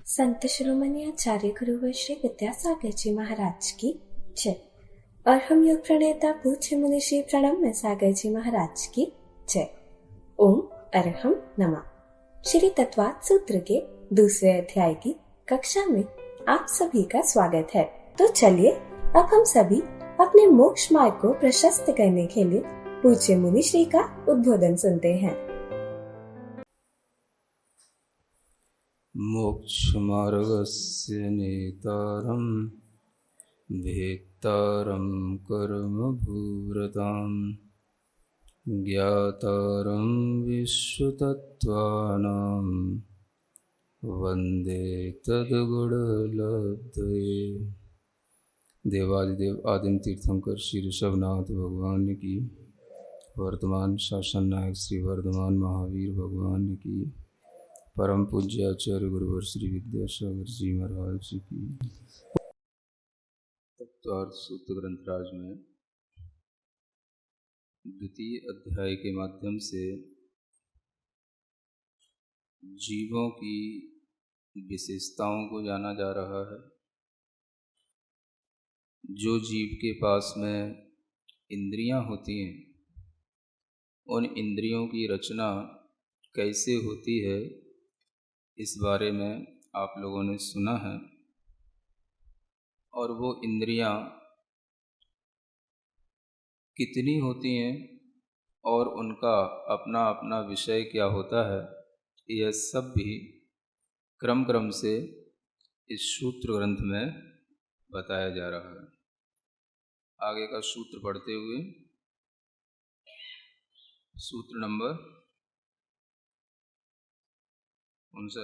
संत शिरोमणि आचार्य गुरुवर श्री विद्यासागर जी महाराज की जय। और हम योग प्रणेता पूज्य मुनि श्री प्रणम्य सागर जी महाराज की जय। ओम अरहम नमः। श्री तत्वात् सूत्र के दूसरे अध्याय की कक्षा में आप सभी का स्वागत है। तो चलिए अब हम सभी अपने मोक्ष मार्ग को प्रशस्त करने के लिए पूज्य मुनि श्री का उद्बोधन सुनते हैं। मोक्षमार्गस्य नेतारं भेत्तारं कर्मभूरतां ज्ञातारं विश्वतत्त्वानां वन्दे तद्गुणलब्धये। देवादिदेव आदिम तीर्थंकर श्री ऋषभनाथ भगवान की, वर्तमान शासन नायक श्री वर्धमान महावीर भगवान की, परम पूज्य आचार्य गुरुवर श्री विद्यासागर जी महाराज जी की। तत्वार्थ सूत्र ग्रंथराज में द्वितीय अध्याय के माध्यम से जीवों की विशेषताओं को जाना जा रहा है। जो जीव के पास में इंद्रियां होती हैं, उन इंद्रियों की रचना कैसे होती है, इस बारे में आप लोगों ने सुना है। और वो इंद्रियां कितनी होती हैं और उनका अपना अपना विषय क्या होता है, यह सब भी क्रम क्रम से इस सूत्र ग्रंथ में बताया जा रहा है। आगे का सूत्र पढ़ते हुए सूत्र नंबर 19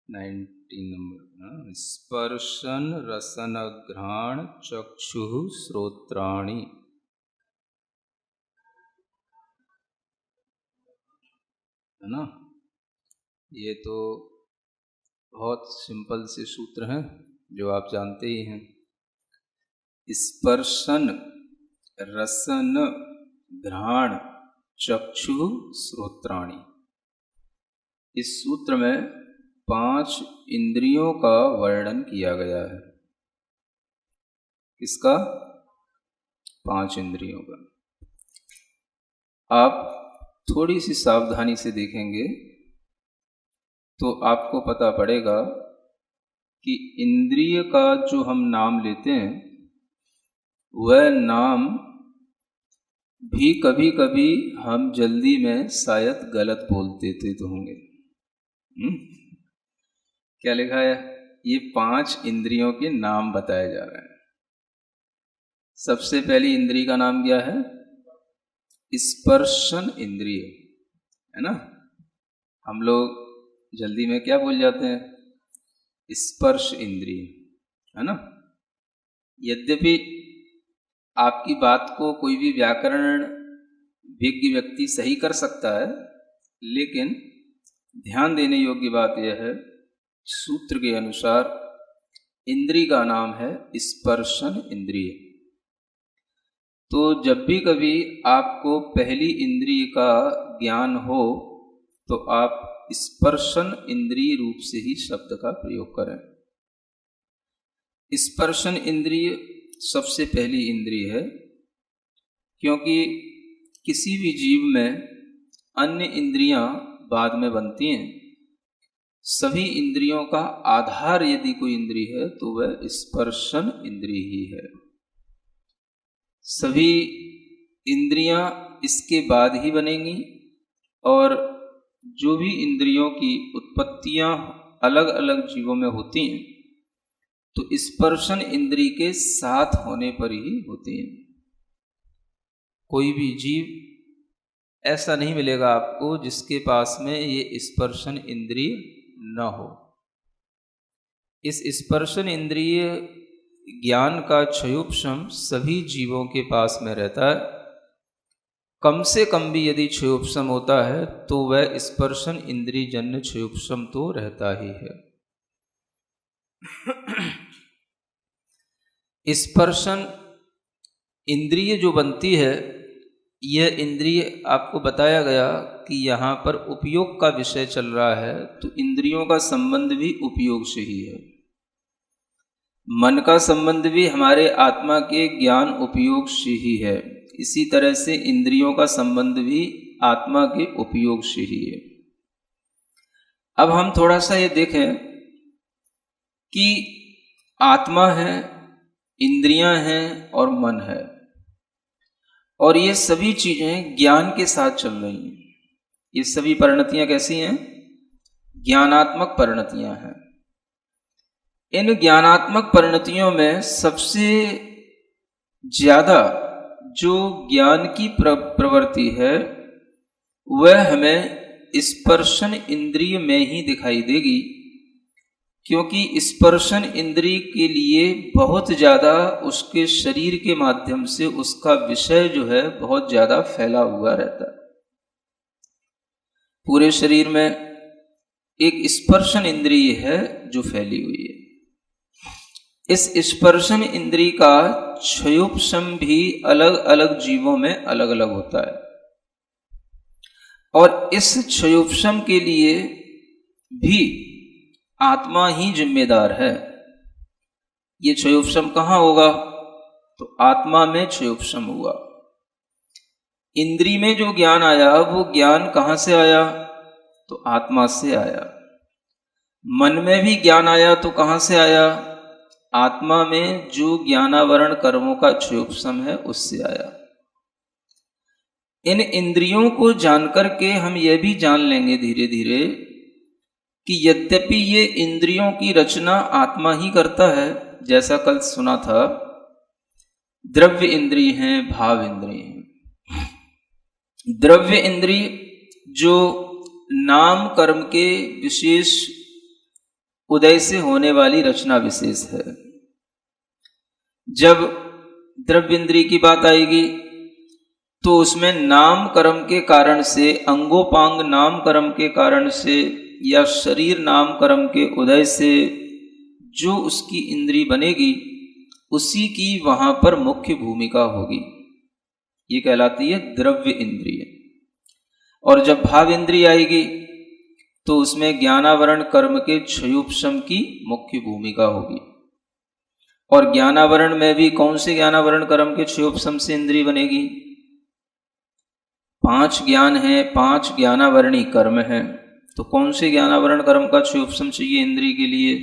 नंबर। स्पर्शन रसन घ्राण चक्षु श्रोत्राणि। है ना? ये तो बहुत सिंपल से सूत्र हैं जो आप जानते ही हैं। स्पर्शन रसन घ्राण चक्षु श्रोत्राणि। इस सूत्र में 5 इंद्रियों का वर्णन किया गया है। किसका? 5 इंद्रियों का। आप थोड़ी सी सावधानी से देखेंगे तो आपको पता पड़ेगा कि इंद्रिय का जो हम नाम लेते हैं, वह नाम भी कभी कभी हम जल्दी में शायद गलत बोल देते तो होंगे। क्या लिखा है? ये 5 इंद्रियों के नाम बताए जा रहे हैं। सबसे पहली इंद्रिय का नाम क्या है? स्पर्शन इंद्रिय। है ना? हम लोग जल्दी में क्या बोल जाते हैं? स्पर्श इंद्रिय। है ना? यद्यपि आपकी बात को कोई भी व्याकरण विज्ञ व्यक्ति सही कर सकता है, लेकिन ध्यान देने योग्य बात यह है, सूत्र के अनुसार इंद्रिय का नाम है स्पर्शन इंद्रिय। तो जब भी कभी आपको पहली इंद्रिय का ज्ञान हो तो आप स्पर्शन इंद्रिय रूप से ही शब्द का प्रयोग करें। स्पर्शन इंद्रिय सबसे पहली इंद्रिय है, क्योंकि किसी भी जीव में अन्य इंद्रियां बाद में बनती हैं। सभी इंद्रियों का आधार यदि कोई इंद्रिय है तो वह स्पर्शन इंद्रिय ही है। सभी इंद्रियां इसके बाद ही बनेंगी, और जो भी इंद्रियों की उत्पत्तियां अलग अलग जीवों में होती हैं तो स्पर्शन इंद्रिय के साथ होने पर ही होती हैं। कोई भी जीव ऐसा नहीं मिलेगा आपको जिसके पास में ये स्पर्शन इंद्रिय न हो। इस स्पर्शन इंद्रिय ज्ञान का क्षयोपशम सभी जीवों के पास में रहता है। कम से कम भी यदि क्षयोपशम होता है तो वह स्पर्शन इंद्रिय जन्य क्षयोपशम तो रहता ही है। स्पर्शन इंद्रिय जो बनती है यह इंद्रिय आपको बताया गया कि यहाँ पर उपयोग का विषय चल रहा है, तो इंद्रियों का संबंध भी उपयोग से ही है। मन का संबंध भी हमारे आत्मा के ज्ञान उपयोग से ही है। इसी तरह से इंद्रियों का संबंध भी आत्मा के उपयोग से ही है। अब हम थोड़ा सा ये देखें कि आत्मा है, इंद्रियां हैं और मन है, और ये सभी चीजें ज्ञान के साथ चल रही हैं। ये सभी परिणतियां कैसी हैं? ज्ञानात्मक परिणतियां हैं। इन ज्ञानात्मक परिणतियों में सबसे ज्यादा जो ज्ञान की प्रवृत्ति है वह हमें स्पर्शन इंद्रिय में ही दिखाई देगी, क्योंकि स्पर्शन इंद्रिय के लिए बहुत ज़्यादा उसके शरीर के माध्यम से उसका विषय जो है बहुत ज़्यादा फैला हुआ रहता है। पूरे शरीर में एक स्पर्शन इंद्रिय है जो फैली हुई है। इस स्पर्शन इंद्रिय का क्षयोपशम भी अलग अलग जीवों में अलग अलग होता है, और इस क्षयोपशम के लिए भी आत्मा ही जिम्मेदार है। ये क्षयोपशम कहाँ होगा? तो आत्मा में क्षयोपशम हुआ। इंद्रिय में जो ज्ञान आया वो ज्ञान कहाँ से आया? तो आत्मा से आया। मन में भी ज्ञान आया तो कहाँ से आया? आत्मा में जो ज्ञानावरण कर्मों का क्षयोपशम है उससे आया। इन इंद्रियों को जानकर के हम यह भी जान लेंगे धीरे धीरे कि यद्यपि ये इंद्रियों की रचना आत्मा ही करता है, जैसा कल सुना था, द्रव्य इंद्रिय हैं, भाव इंद्रिय हैं। द्रव्य इंद्रिय जो नाम कर्म के विशेष उदय से होने वाली रचना विशेष है। जब द्रव्य इंद्रिय की बात आएगी तो उसमें नाम कर्म के कारण से, अंगोपांग नाम कर्म के कारण से या शरीर नाम कर्म के उदय से जो उसकी इंद्रिय बनेगी उसी की वहां पर मुख्य भूमिका होगी। ये कहलाती है द्रव्य इंद्रिय। और जब भाव इंद्रिय आएगी तो उसमें ज्ञानावरण कर्म के क्षयोपशम की मुख्य भूमिका होगी। और ज्ञानावरण में भी कौन से ज्ञानावरण कर्म के क्षयोपशम से इंद्रिय बनेगी? 5 ज्ञान है, 5 ज्ञानावरणी कर्म है। तो कौन से ज्ञानावरण कर्म का क्षयोपशम चाहिए इंद्रिय के लिए?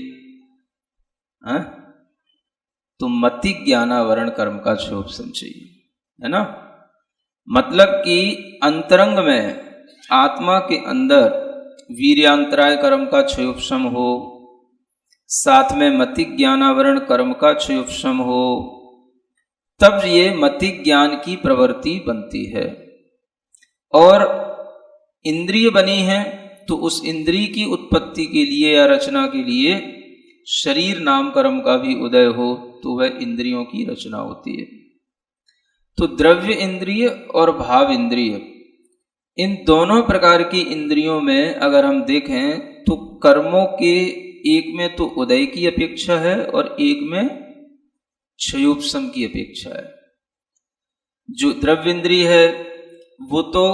तो मति ज्ञानावरण कर्म का क्षयोपशम चाहिए, है ना। मतलब कि अंतरंग में आत्मा के अंदर वीर्यांतराय कर्म का क्षयोपशम हो, साथ में मति ज्ञानावरण कर्म का क्षयोपशम हो, तब ये मति ज्ञान की प्रवृत्ति बनती है। और इंद्रिय बनी है तो उस इंद्रिय की उत्पत्ति के लिए या रचना के लिए शरीर नाम कर्म का भी उदय हो तो वह इंद्रियों की रचना होती है। तो द्रव्य इंद्रिय और भाव इंद्रिय, इन दोनों प्रकार की इंद्रियों में अगर हम देखें तो कर्मों के एक में तो उदय की अपेक्षा है और एक में क्षयोपशम की अपेक्षा है। जो द्रव्य इंद्रिय है वो तो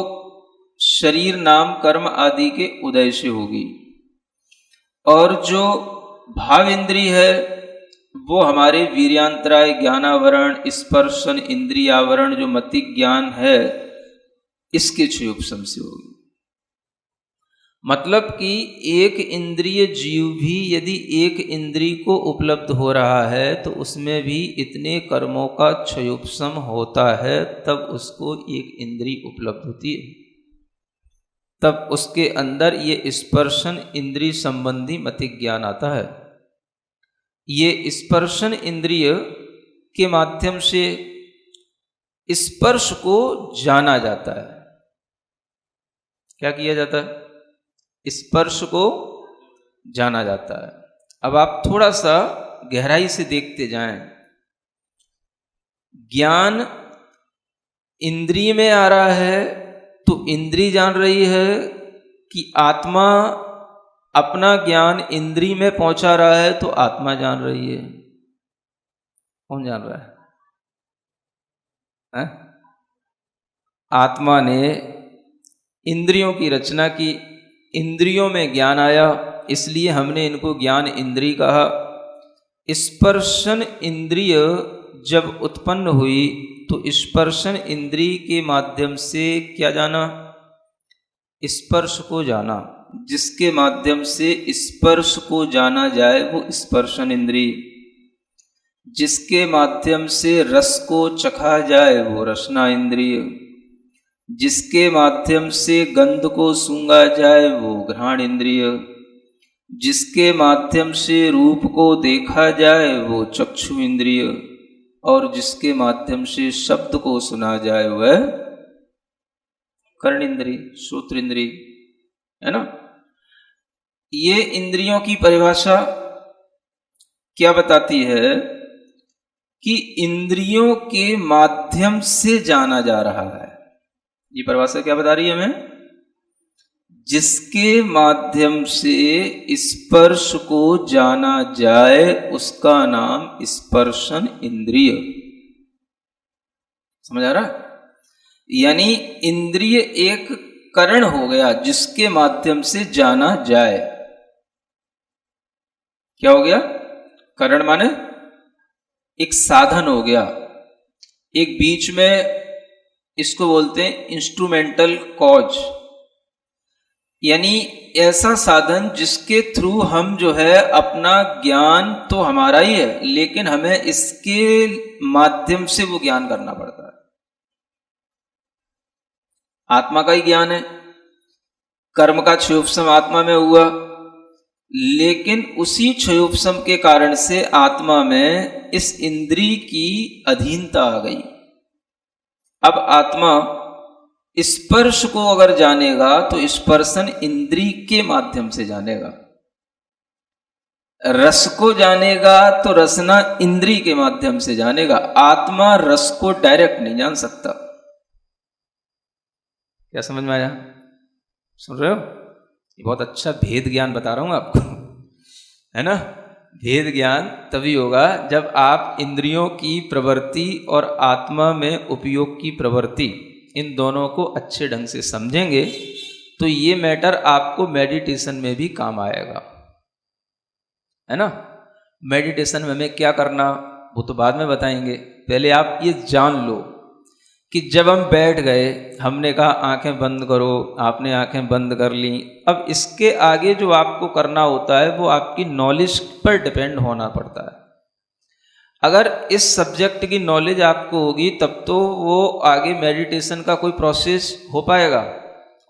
शरीर नाम कर्म आदि के उदय से होगी, और जो भाव इंद्रिय है वो हमारे वीर्यांतराय ज्ञानावरण स्पर्शन इंद्रियावरण जो मति ज्ञान है इसके क्षयोपशम से होगी। मतलब कि एक इंद्रिय जीव भी यदि एक इंद्रिय को उपलब्ध हो रहा है तो उसमें भी इतने कर्मों का क्षयोपशम होता है, तब उसको एक इंद्रिय उपलब्ध होती है, तब उसके अंदर ये स्पर्शन इंद्रिय संबंधी मति ज्ञान आता है। ये स्पर्शन इंद्रिय के माध्यम से स्पर्श को जाना जाता है। क्या किया जाता है? स्पर्श को जाना जाता है। अब आप थोड़ा सा गहराई से देखते जाएं। ज्ञान इंद्रिय में आ रहा है तो इंद्रिय जान रही है कि आत्मा अपना ज्ञान इंद्रिय में पहुंचा रहा है तो आत्मा जान रही है। कौन जान रहा है? आत्मा ने इंद्रियों की रचना की, इंद्रियों में ज्ञान आया, इसलिए हमने इनको ज्ञान इंद्रिय कहा। स्पर्शन इंद्रिय जब उत्पन्न हुई तो स्पर्शन इंद्रिय के माध्यम से क्या जाना? स्पर्श को जाना। जिसके माध्यम से स्पर्श को जाना जाए वो स्पर्शन इंद्रिय, जिसके माध्यम से रस को चखा जाए वो रसना इंद्रिय, जिसके माध्यम से गंध को सूंघा जाए वो घ्राण इंद्रिय, जिसके माध्यम से रूप को देखा जाए वो चक्षु इंद्रिय, और जिसके माध्यम से शब्द को सुना जाए वह कर्ण इंद्रिय, श्रोत्र इंद्रिय, है ना। ये इंद्रियों की परिभाषा क्या बताती है कि इंद्रियों के माध्यम से जाना जा रहा है। ये परिभाषा क्या बता रही है हमें? जिसके माध्यम से स्पर्श को जाना जाए उसका नाम स्पर्शन इंद्रिय। समझ आ रहा है? यानी इंद्रिय एक करण हो गया जिसके माध्यम से जाना जाए। क्या हो गया? करण माने एक साधन हो गया, एक बीच में, इसको बोलते हैं इंस्ट्रूमेंटल कॉज, यानी ऐसा साधन जिसके थ्रू हम जो है अपना ज्ञान तो हमारा ही है लेकिन हमें इसके माध्यम से वो ज्ञान करना पड़ता है। आत्मा का ही ज्ञान है, कर्म का क्षयोपशम आत्मा में हुआ, लेकिन उसी क्षयोपशम के कारण से आत्मा में इस इंद्रिय की अधीनता आ गई। अब आत्मा स्पर्श को अगर जानेगा तो स्पर्शन इंद्रिय के माध्यम से जानेगा, रस को जानेगा तो रसना इंद्रिय के माध्यम से जानेगा। आत्मा रस को डायरेक्ट नहीं जान सकता। क्या समझ में आया? सुन रहे हो? ये बहुत अच्छा भेद ज्ञान बता रहा हूं आपको, है ना। भेद ज्ञान तभी होगा जब आप इंद्रियों की प्रवृत्ति और आत्मा में उपयोग की प्रवृत्ति, इन दोनों को अच्छे ढंग से समझेंगे तो ये मैटर आपको मेडिटेशन में भी काम आएगा, है ना। मेडिटेशन में हमें क्या करना वो तो बाद में बताएंगे, पहले आप ये जान लो कि जब हम बैठ गए, हमने कहा आंखें बंद करो, आपने आंखें बंद कर ली। अब इसके आगे जो आपको करना होता है वो आपकी नॉलेज पर डिपेंड होना पड़ता है। अगर इस सब्जेक्ट की नॉलेज आपको होगी तब तो वो आगे मेडिटेशन का कोई प्रोसेस हो पाएगा,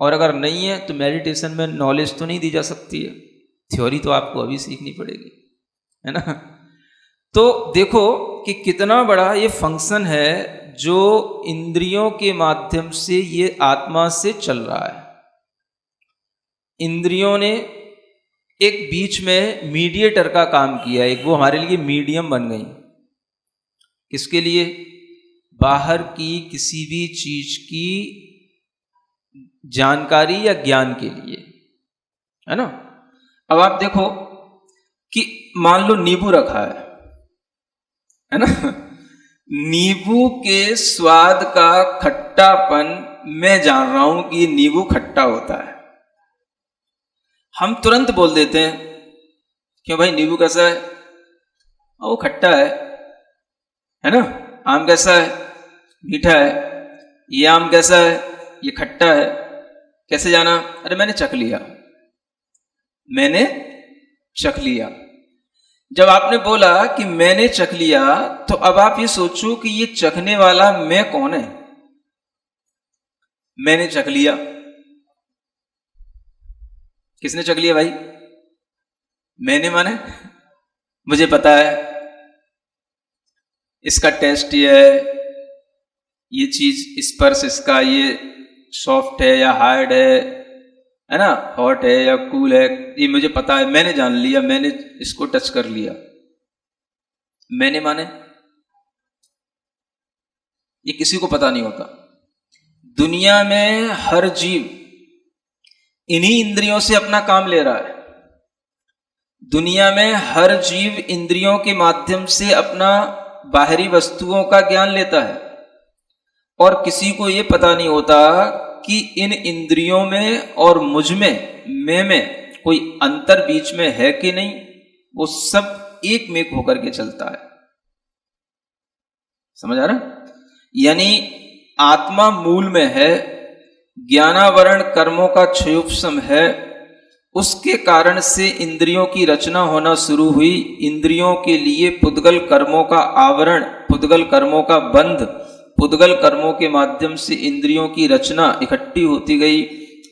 और अगर नहीं है तो मेडिटेशन में नॉलेज तो नहीं दी जा सकती है, थ्योरी तो आपको अभी सीखनी पड़ेगी, है ना। तो देखो कि कितना बड़ा ये फंक्शन है जो इंद्रियों के माध्यम से ये आत्मा से चल रहा है। इंद्रियों ने एक बीच में मीडिएटर का काम किया, एक वो हमारे लिए मीडियम बन गई। किसके लिए? बाहर की किसी भी चीज की जानकारी या ज्ञान के लिए, है ना। अब आप देखो कि मान लो नींबू रखा है ना। नींबू के स्वाद का खट्टापन मैं जान रहा हूं कि नींबू खट्टा होता है। हम तुरंत बोल देते हैं क्यों भाई नींबू कैसा है? वो खट्टा है ना। आम कैसा है? मीठा है। ये आम कैसा है? ये खट्टा है। कैसे जाना? अरे मैंने चख लिया, मैंने चख लिया। जब आपने बोला कि मैंने चख लिया तो अब आप ये सोचो कि ये चखने वाला मैं कौन है? मैंने चख लिया। किसने चख लिया भाई? मैंने माने मुझे पता है इसका टेस्ट ये है, ये चीज स्पर्श इसका ये सॉफ्ट है या हार्ड है ना, हॉट है या कूल है, ये मुझे पता है, मैंने जान लिया, मैंने इसको टच कर लिया। मैंने माने ये किसी को पता नहीं होता। दुनिया में हर जीव इन्हीं इंद्रियों से अपना काम ले रहा है। दुनिया में हर जीव इंद्रियों के माध्यम से अपना बाहरी वस्तुओं का ज्ञान लेता है, और किसी को ये पता नहीं होता कि इन इंद्रियों में और मुझ में कोई अंतर बीच में है कि नहीं। वो सब एक में होकर के चलता है। समझ आ रहा? यानी आत्मा मूल में है, ज्ञानावरण कर्मों का क्षयोपशम है, उसके कारण से इंद्रियों की रचना होना शुरू हुई। इंद्रियों के लिए पुद्गल कर्मों का आवरण, पुद्गल कर्मों का बंध, पुद्गल कर्मों के माध्यम से इंद्रियों की रचना इकट्ठी होती गई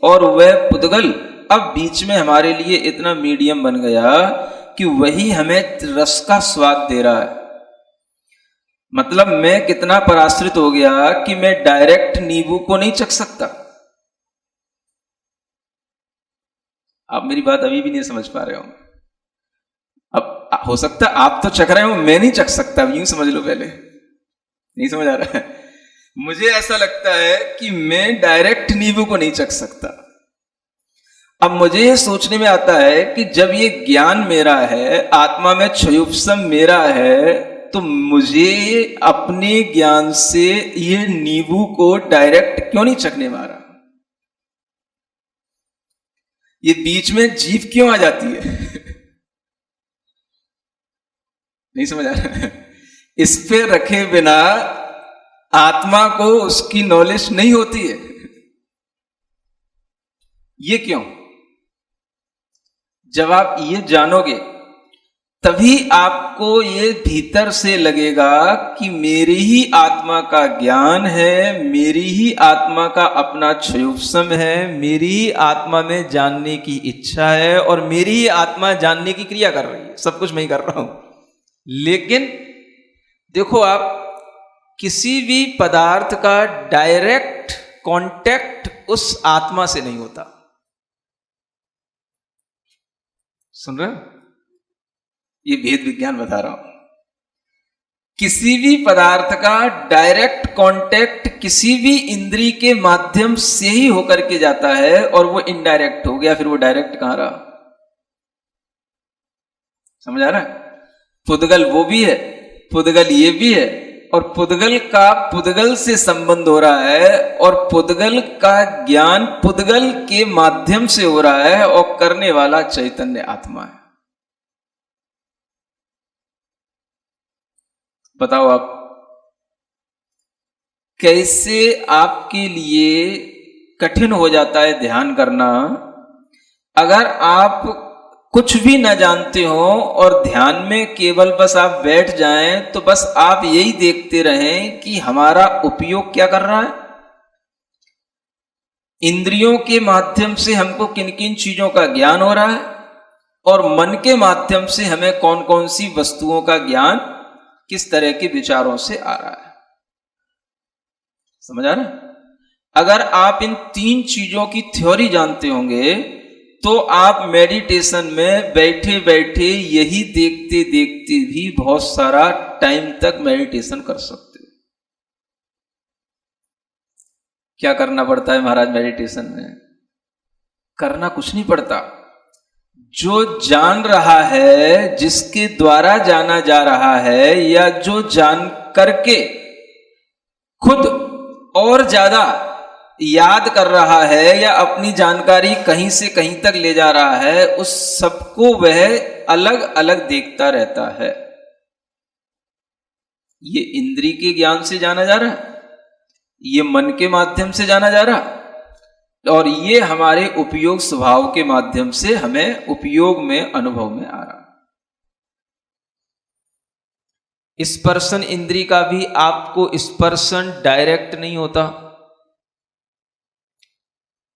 और वह पुद्गल अब बीच में हमारे लिए इतना मीडियम बन गया कि वही हमें रस का स्वाद दे रहा है। मतलब मैं कितना पराश्रित हो गया कि मैं डायरेक्ट नींबू को नहीं चख सकता। आप मेरी बात अभी भी नहीं समझ पा रहे हो। अब हो सकता है आप तो चख रहे हो, मैं नहीं चख सकता, यूं समझ लो। पहले नहीं समझ आ रहा है? मुझे ऐसा लगता है कि मैं डायरेक्ट नींबू को नहीं चख सकता। अब मुझे ये सोचने में आता है कि जब ये ज्ञान मेरा है, आत्मा में क्षयोपशम मेरा है, तो मुझे अपने ज्ञान से ये नींबू को डायरेक्ट क्यों नहीं चखने मारा? ये बीच में जीभ क्यों आ जाती है? नहीं समझ आ रहा है? इस पे रखे बिना आत्मा को उसकी नॉलेज नहीं होती है। ये क्यों? जब आप ये जानोगे तभी आपको ये भीतर से लगेगा कि मेरी ही आत्मा का ज्ञान है, मेरी ही आत्मा का अपना क्षयोपशम है, मेरी ही आत्मा में जानने की इच्छा है और मेरी ही आत्मा जानने की क्रिया कर रही है। सब कुछ मैं ही कर रहा हूं। लेकिन देखो, आप किसी भी पदार्थ का डायरेक्ट कांटेक्ट उस आत्मा से नहीं होता। सुन रहे हो? ये भेद विज्ञान बता रहा हूं। किसी भी पदार्थ का डायरेक्ट कांटेक्ट किसी भी इंद्री के माध्यम से ही होकर के जाता है और वो इनडायरेक्ट हो गया, फिर वो डायरेक्ट कहां रहा? समझ आ रहा है? पुद्गल वो भी है, पुद्गल ये भी है, और पुद्गल का पुद्गल से संबंध हो रहा है और पुद्गल का ज्ञान पुद्गल के माध्यम से हो रहा है और करने वाला चैतन्य आत्मा है। बताओ आप कैसे आपके लिए कठिन हो जाता है ध्यान करना अगर आप कुछ भी न जानते हो और ध्यान में केवल बस आप बैठ जाएं, तो बस आप यही देखते रहें कि हमारा उपयोग क्या कर रहा है। इंद्रियों के माध्यम से हमको किन किन चीजों का ज्ञान हो रहा है और मन के माध्यम से हमें कौन कौन सी वस्तुओं का ज्ञान किस तरह के विचारों से आ रहा है। समझ आ रहा है? अगर आप इन तीन चीजों की थ्योरी जानते होंगे तो आप मेडिटेशन में बैठे बैठे यही देखते देखते भी बहुत सारा टाइम तक मेडिटेशन कर सकते हो। क्या करना पड़ता है महाराज मेडिटेशन में? करना कुछ नहीं पड़ता। जो जान रहा है, जिसके द्वारा जाना जा रहा है, या जो जान करके खुद और ज्यादा याद कर रहा है या अपनी जानकारी कहीं से कहीं तक ले जा रहा है, उस सबको वह अलग अलग देखता रहता है। ये इंद्री के ज्ञान से जाना जा रहा है, ये मन के माध्यम से जाना जा रहा है, और ये हमारे उपयोग स्वभाव के माध्यम से हमें उपयोग में अनुभव में आ रहा। स्पर्शन इंद्री का भी आपको स्पर्शन डायरेक्ट नहीं होता।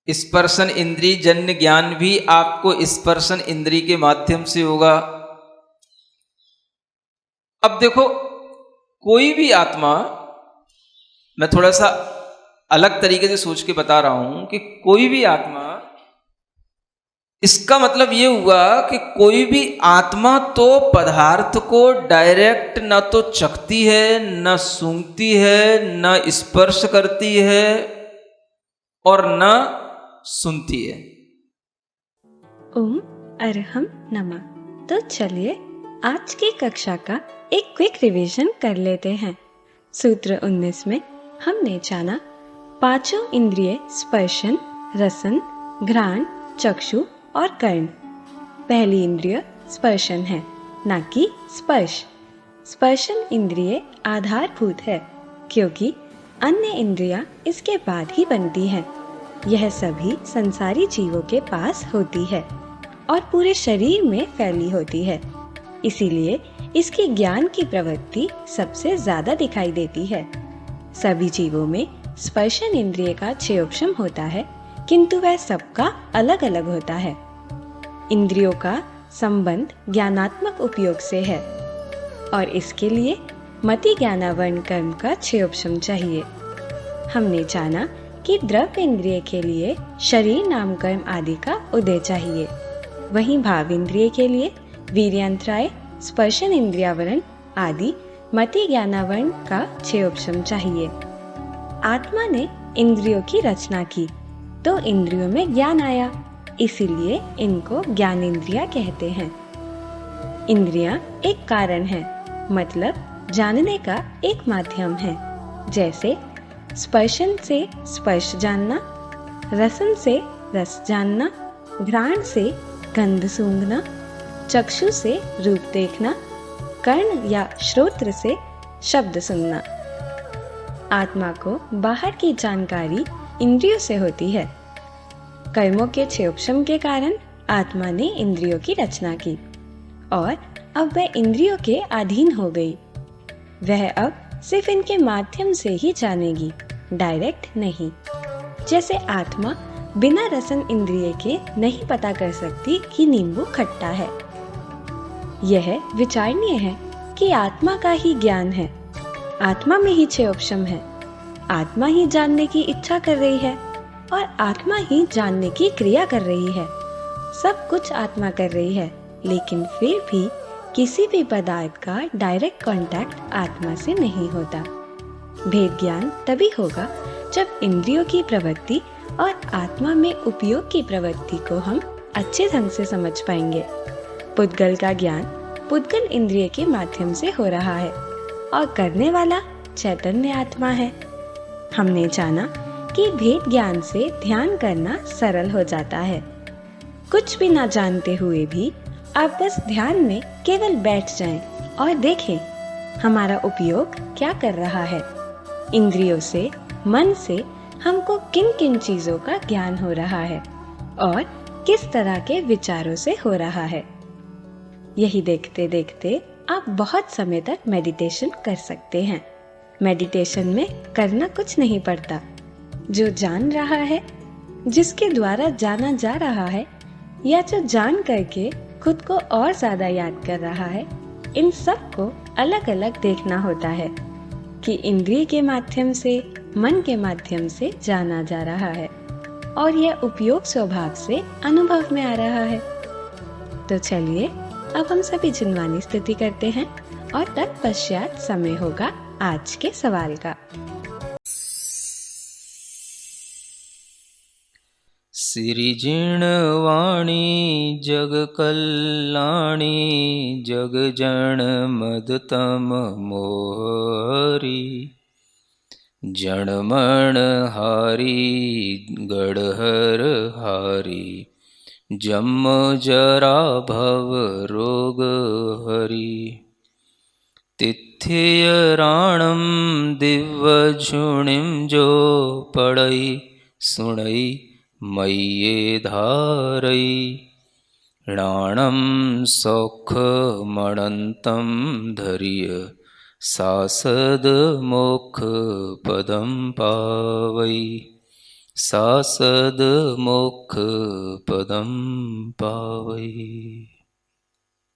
स्पर्शन इंद्री जन्य ज्ञान भी आपको स्पर्शन इंद्री के माध्यम से होगा। अब देखो, कोई भी आत्मा, मैं थोड़ा सा अलग तरीके से सोच के बता रहा हूं कि कोई भी आत्मा, इसका मतलब ये हुआ कि कोई भी आत्मा तो पदार्थ को डायरेक्ट न तो चखती है, न सूंघती है, न स्पर्श करती है और न सुनती है। ओम अरहम नमः। तो चलिए आज की कक्षा का एक क्विक रिवीजन कर लेते हैं। सूत्र 19 में हमने जाना पांचों इंद्रिय स्पर्शन, रसन, घ्राण, चक्षु और कर्ण। पहली इंद्रिय स्पर्शन है, ना कि स्पर्श। स्पर्शन इंद्रिय आधारभूत है, क्योंकि अन्य इंद्रियां इसके बाद ही बनती हैं। यह सभी संसारी जीवों के पास होती है और पूरे शरीर में फैली होती है, इसीलिए इसकी ज्ञान की प्रवृत्ति सबसे ज्यादा दिखाई देती है। सभी जीवों में स्पर्शन इंद्रिय का क्षयोक्षम होता है, किंतु वह सबका अलग अलग होता है। इंद्रियों का संबंध ज्ञानात्मक उपयोग से है और इसके लिए मति ज्ञानावर्ण कर्म का क्षयोक्षम चाहिए। हमने जाना कि द्रव्य इंद्रिय के लिए शरीर नाम कर्म आदि का उदय चाहिए, वहीं भाव इंद्रिय के लिए वीर्यांतराय, स्पर्शन इंद्रियावरण आदि मति ज्ञानावरण का क्षयोक्षम चाहिए। आत्मा ने इंद्रियों की रचना की तो इंद्रियों में ज्ञान आया, इसीलिए इनको ज्ञान इंद्रिया कहते हैं। इंद्रियां एक कारण है, मतलब जानने का एक माध्यम है। जैसे स्पर्शन से स्पर्श जानना, रसन से रस जानना, घ्राण से गंध सूंघना, चक्षु से रूप देखना, कर्ण या श्रोत्र से शब्द सुनना। आत्मा को बाहर की जानकारी इंद्रियों से होती है। कर्मों के क्षयोक्षम के कारण आत्मा ने इंद्रियों की रचना की और अब वह इंद्रियों के अधीन हो गई। वह अब सिर्फ इनके माध्यम से ही जानेगी, डायरेक्ट नहीं। जैसे आत्मा बिना रसन इंद्रिय के नहीं पता कर सकती कि नींबू खट्टा है। यह विचारणीय है कि आत्मा का ही ज्ञान है, आत्मा में ही क्षयोक्षम है, आत्मा ही जानने की इच्छा कर रही है और आत्मा ही जानने की क्रिया कर रही है। सब कुछ आत्मा कर रही है, लेकिन फिर भी किसी भी पदार्थ का डायरेक्ट कांटेक्ट आत्मा से नहीं होता। भेद ज्ञान तभी होगा जब इंद्रियों की प्रवृत्ति और आत्मा में उपयोग की प्रवृत्ति को हम अच्छे ढंग से समझ पाएंगे। पुद्गल का ज्ञान पुद्गल इंद्रिय के माध्यम से हो रहा है और करने वाला चैतन्य आत्मा है। हमने जाना कि भेद ज्ञान से ध्यान करना सरल हो जाता है। कुछ भी ना जानते हुए भी आप बस ध्यान में केवल बैठ जाएं और देखें हमारा उपयोग क्या कर रहा है। इंद्रियों से, मन से हमको किन किन चीजों का ज्ञान हो रहा है और किस तरह के विचारों से हो रहा है। यही देखते देखते आप बहुत समय तक मेडिटेशन कर सकते हैं। मेडिटेशन में करना कुछ नहीं पड़ता। जो जान रहा है, जिसके द्वारा जाना जा रहा है, या जो जान करके खुद को और ज्यादा याद कर रहा है, इन सब को अलग अलग देखना होता है कि इंद्रिय के माध्यम से, मन के माध्यम से जाना जा रहा है और यह उपयोग स्वभाव से अनुभव में आ रहा है। तो चलिए अब हम सभी जिनवानी स्तुति करते हैं और तत्पश्चात समय होगा आज के सवाल का। सिरिजिणवाणी जग कल्याणी जग जन मदतम मोहरी जनमण हारी गढ़हर हारी जम जरा भव रोग हरि तिथ्य राणम दिव्य झुणिम जो पढ़ई सुणई मय्ये धारई राणम सौख मणंतम धैर्य सासद मोक्ष पदम पावई सासद मोक्ष पदम पावई।